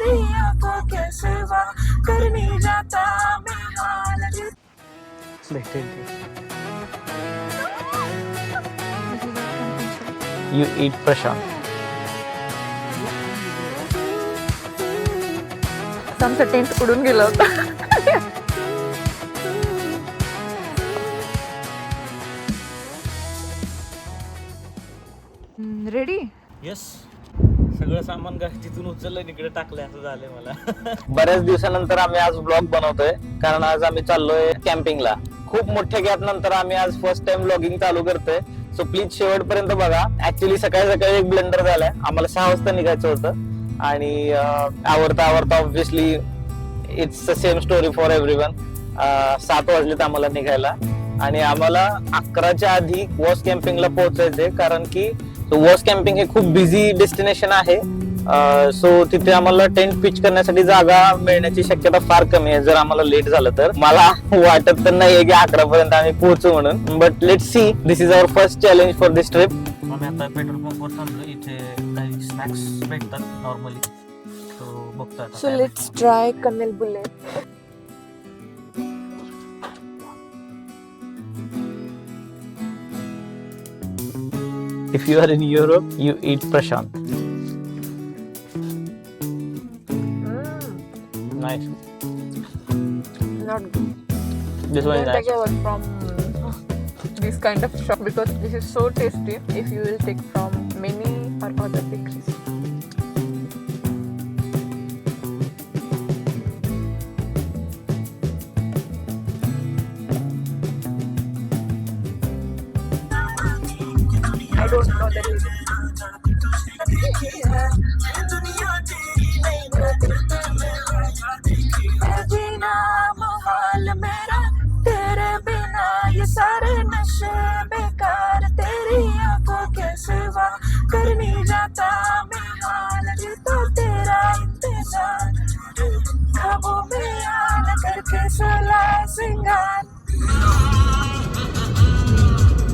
तेरी आंखों के सिवा कर नहीं जाता मैं हाल You eat Prashant. आमचा टेंट उडून गेला होता. रेडी? येस, सगळं सामान जिथून उचललं इकडे टाकलंय असं झालंय मला. बऱ्याच दिवसानंतर आम्ही आज ब्लॉग बनवतोय, कारण आज आम्ही चाललोय कॅम्पिंगला. खूप मोठ्या गॅप नंतर आम्ही आज फर्स्ट टाइम ब्लॉगिंग चालू करतोय. सो प्लीज शेवटपर्यंत बघा. ऍक्च्युली सकाळी सकाळी एक ब्लेंडर झालाय. आम्हाला 6 वाजता निघायचं होतं आणि आवरता obviously it's the same story for everyone. 7 वाजलेत आम्हाला निघायला आणि आम्हाला 11च्या आधी वॉस कॅम्पिंगला पोहोचायचंय, कारण की वॉस कॅम्पिंग हे खूप बिझी डेस्टिनेशन आहे. सो तिथे आम्हाला टेंट पिच करण्यासाठी जागा मिळण्याची शक्यता फार कमी आहे जर आम्हाला लेट झालं तर. मला वाटत तर नाहीये की 11 पर्यंत आम्ही पोहोचू म्हणून, but let's see. This is our first challenge for this trip. आम्ही आता पेट्रोल पंपवर थांबलो. इथे काही स्नॅक्स भेटतात नॉर्मली, तो बघतो आता. सो लेट्स ट्राय कनेल bullet. If you are in Europe, you eat Prashant. Nice. Not good. This one is Don't take nice. it from this kind of shop because this is so tasty. If you will take from many or other bakeries. I don't know the reason. जीना मुहाल मेरा तेरे बिना, ये सारे नशे बेकार तेरी आंखों के सिवा कर नहीं जाता मैं हाल ये तो तेरा इंतजार. ख्वाबों में आना करके सोला सिंगार.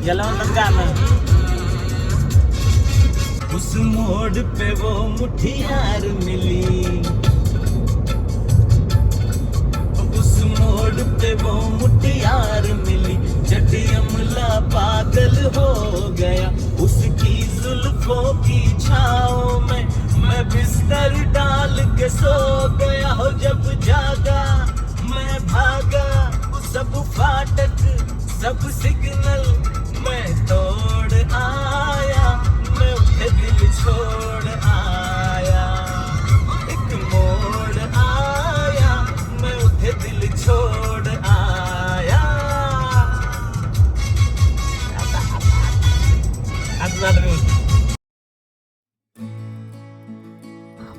याला म्हणतात गाणं. उस मोड़ पे वो मुठियार मिली, उस मोड़ पे वो मुठियार मिली, जटी अमला पागल हो गया उसकी जुल्फों की छाओं में मैं बिस्तर डाल के सो गया. हो जब जागा मैं भागा, सब फाटक सब सिग्नल मैं तोड़ आया, मैं उठे दिल छोड़ आया. एक मोड़ आया, मैं उठे दिल छोड़ आया.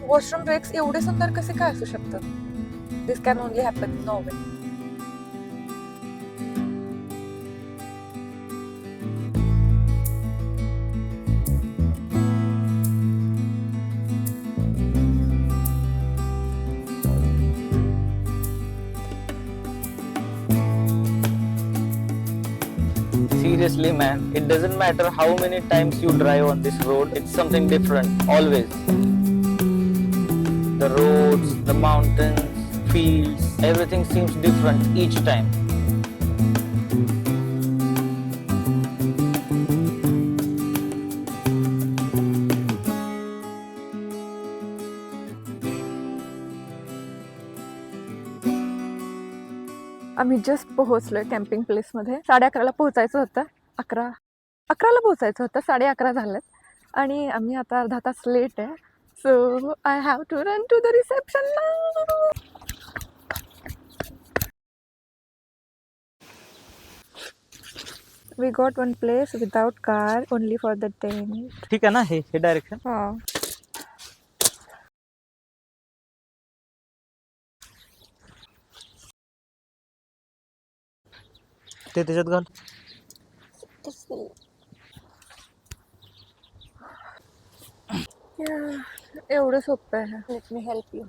वॉशरूम ब्रेक्स एवढे सुंदर कसे काय असू शकतात? This can only happen in Norway. Seriously man, it doesn't matter how many times you drive on this road, it's something different always. The roads, the mountains, fields, everything seems different each time. आम्ही just पोहोचलोय camping place मध्ये. 11:30ला पोहोचायचं होतं. 11ला पोहोचायचं होतं. 11:30 झालेत आणि आम्ही आता अर्धा तास लेट आहे. So I have to run to the reception now. We got one place without car only for the tent. ठीक आहे ना हे डायरेक्शन. हा. ते त्याच्यात घाल. एवढं सोपं आहे. Let me help you.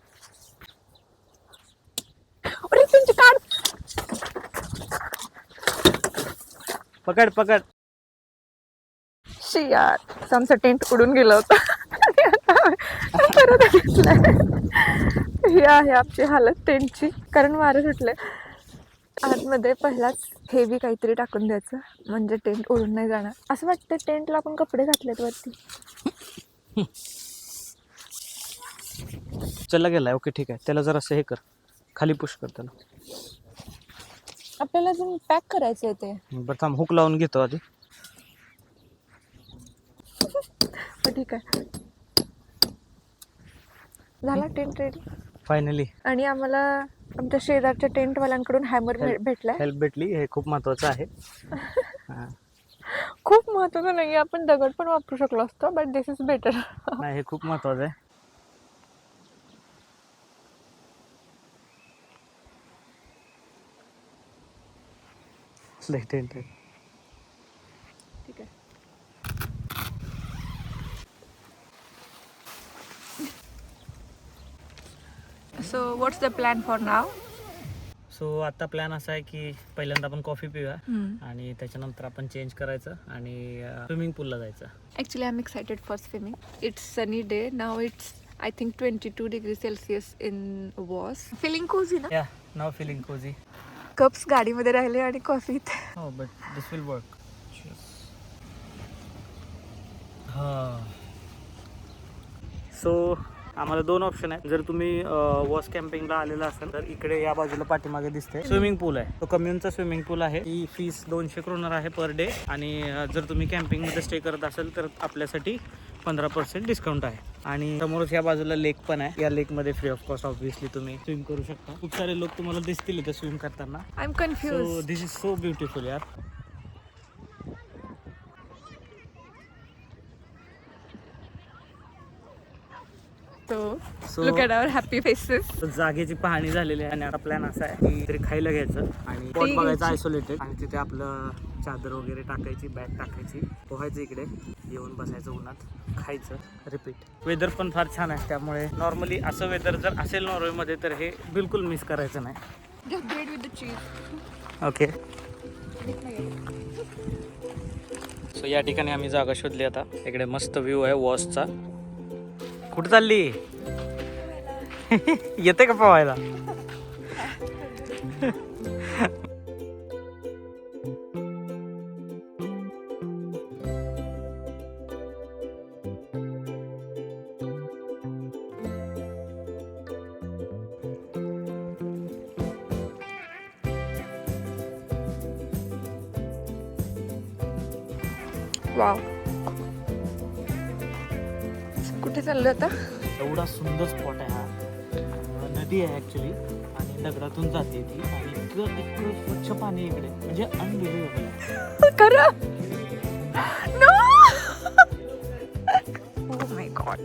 अरे तुमची कार. पकड पकड. शी यार, आमचा टेंट उडून गेला होता. परत घेतलाय. ही आहे आमची हालत टेंटची, कारण वारं सुटले. आतमध्ये पहिलाच हेवी काहीतरी टाकून द्यायचं म्हणजे टेंट उडून नाही जाणार. असं वाटतं टेंटला आपण कपडे घातलेत वरती. चला गेलाय, ओके ठीक आहे. त्याला जरा असं हे कर, खाली पुश कर त्याला. आपल्याला अजून पॅक करायचं आहे ते. बरं थांब, हुक लावून घेतो आधी. ठीक आहे, झाला टेंट रेडी फायनली. आणि आम्हाला आमच्या शेजारच्या टेंटवाल्यांकडून हॅमर भेटलाय. हेल्प भेटली, हे खूप महत्वाचं आहे. खूप महत्वाचं नाही, आपण दगड पण वापरू शकलो असतो, बट दिस इज बेटर. नाही, हे खूप महत्वाचं आहे. टेंट आहे. ठीक आहे. So what's the plan for now? So आता प्लॅन असा आहे की पहिल्यांदा आपण कॉफी पिऊया आणि त्याच्यानंतर आपण चेंज करायचं आणि स्विमिंग पूलला जायचं. Actually, I'm excited for swimming. It's sunny day. Now it's, I think, 22 degrees Celsius in Was. Feeling cozy ना? या नाव फिलिंग कोझी. कप्स गाडीमध्ये राहिले आणि कॉफी इथे. हो बट दिस विल वर्क. हां. सो आम्हाला दोन ऑप्शन आहे. जर तुम्ही वॉस कॅम्पिंगला आलेला असाल तर इकडे या बाजूला पाठीमागे दिसते स्विमिंग पूल आहे. तो कम्युनचा स्विमिंग पूल आहे. ही फीस 200 kroner आहे पर डे. आणि जर तुम्ही कॅम्पिंगमध्ये स्टे करत असाल तर आपल्यासाठी 15% डिस्काउंट आहे. आणि समोरच या बाजूला लेक पण आहे. या लेकमध्ये फ्री ऑफ कॉस्ट ऑब्व्हियसली तुम्ही स्विम करू शकता. खूप सारे लोक तुम्हाला दिसतील इथे स्विम करताना. I am confuse. So this is so beautiful यार. So look at our happy faces. जागेची पाहणी झालेली आहे आणि आता प्लॅन असा आहे की तरी खायला घ्यायचं आणि स्पॉट बघायचं आयसोलेटेड आणि तिथे आपलं चादर वगैरे टाकायची, बॅग टाकायची, पोहायचं इकडे येऊन बसायचं उन्हात, खायचं, रिपीट. वेदर पण फार छान आहे त्यामुळे नॉर्मली असं वेदर जर असेल नॉर्वेमध्ये तर हे बिलकुल मिस करायचं नाही. Just bread with the cheese. Okay. So या ठिकाणी आम्ही जागा शोधली. आता इकडे मस्त व्ह्यू आहे वॉसचा. कुठे चालली? येते का पोहायला? वाव. कुठे चाललो आता? एवढा सुंदर स्पॉट आहे हा. नदी आहे ॲक्च्युली आणि दगडातून जाते ती आणि इतकं इतकं स्वच्छ पाणी आहे इकडे, म्हणजे अनबिलिव्हेबल. खरं? No. Oh my god.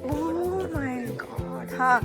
Oh my god. हा.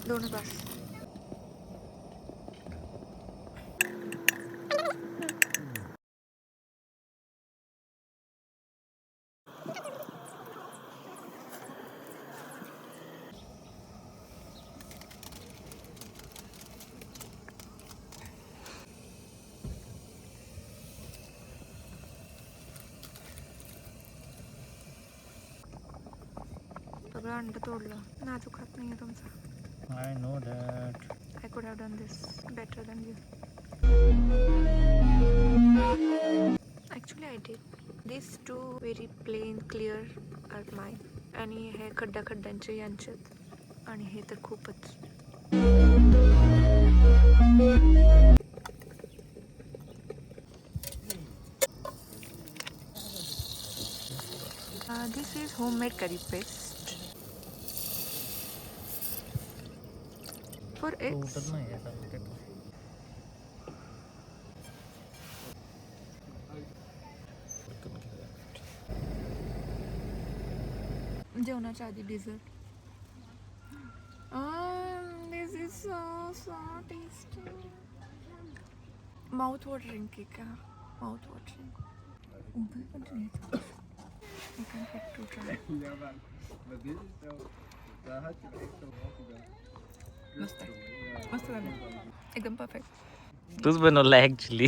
दोन बस. सगळं अंड तोडलं. नाजूक हात नाही आहे तुमचा. I know that. I could have done this better than you. Actually, I did. This too very plain clear are my आणि हे खड्ड्यांचे यांच्यात आणि हे तर खूपच. This is homemade curry paste for eggs. जेवणाच्या आधी dessert. This is so tasty. Mouth watering cake आहे. Mouth watering. मस्त मस्त झालं एकदम परफेक्ट. तूच बनवलाय ऍक्च्युली.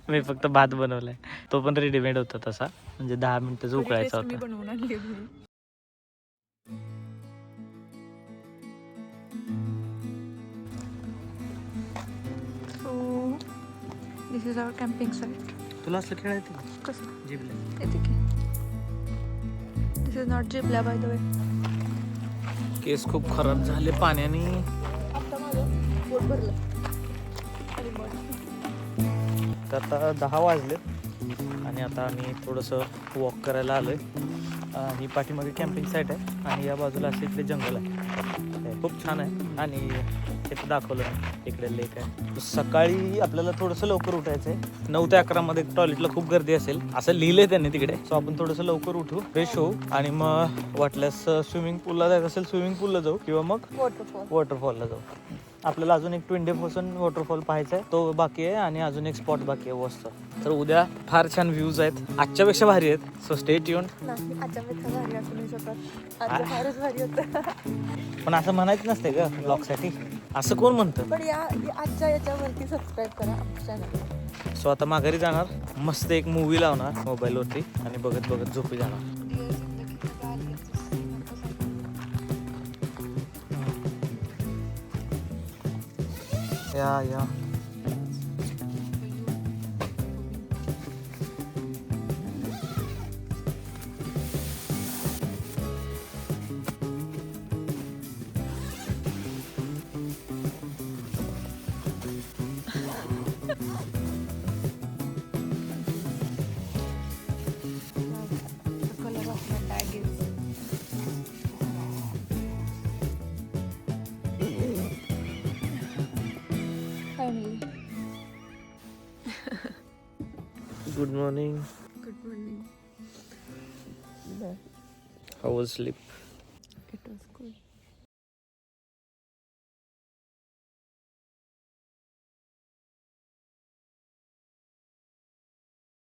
मी फक्त भात बनवलाय. तो पण रेडीमेड होता तसा, म्हणजे 10 मिनिटं उकळायचा मी होता. बनवून आणली. So this is our camping site. तुला असं खेळायचं कसं जिबले? येते की. दिस इज नॉट जिबला बाय द वे. केस खूप खराब झाले पाण्याने. आता माझं पोट भरलं. तर आता 10 वाजले आणि आता आम्ही थोडंसं वॉक करायला आलोय. ही पाठीमागे कॅम्पिंग साईट आहे आणि या बाजूला असं इकडे जंगल आहे. खूप छान आहे आणि इथे दाखवलं इकडे लेक आहे. सकाळी आपल्याला थोडंसं लवकर उठायचं आहे. 9 ते 11 मध्ये टॉयलेटला खूप गर्दी असेल असं लिहिलंय त्यांनी तिकडे. सो आपण थोडंसं लवकर उठू, फ्रेश होऊ आणि मग वाटल्यास स्विमिंग पूलला जायचं असेल स्विमिंग पूलला जाऊ किंवा मग वॉटरफॉलला जाऊ. आपल्याला अजून एक 20% वॉटरफॉल पाहायचा आहे, तो बाकी आहे आणि अजून एक स्पॉट बाकी आहे वॉचचा. तर उद्या फार छान व्ह्यूज आहेत, आजच्यापेक्षा भारी आहेत. So stay tune. आजच्यापेक्षा भारी असू नाही शकत. आज फारच भारी होतं. पण असं म्हणायचं नसते का ब्लॉगसाठी, असं कोण म्हणतं? पण आजच्या याच्यावरती सबस्क्राईब करा आमच्या चॅनल. सो आता माघारी जाणार, मस्त एक मूवी लावणार मोबाईलवरती आणि बघत बघत झोपी जाणार. या Good morning. Good morning. How was sleep? It was good.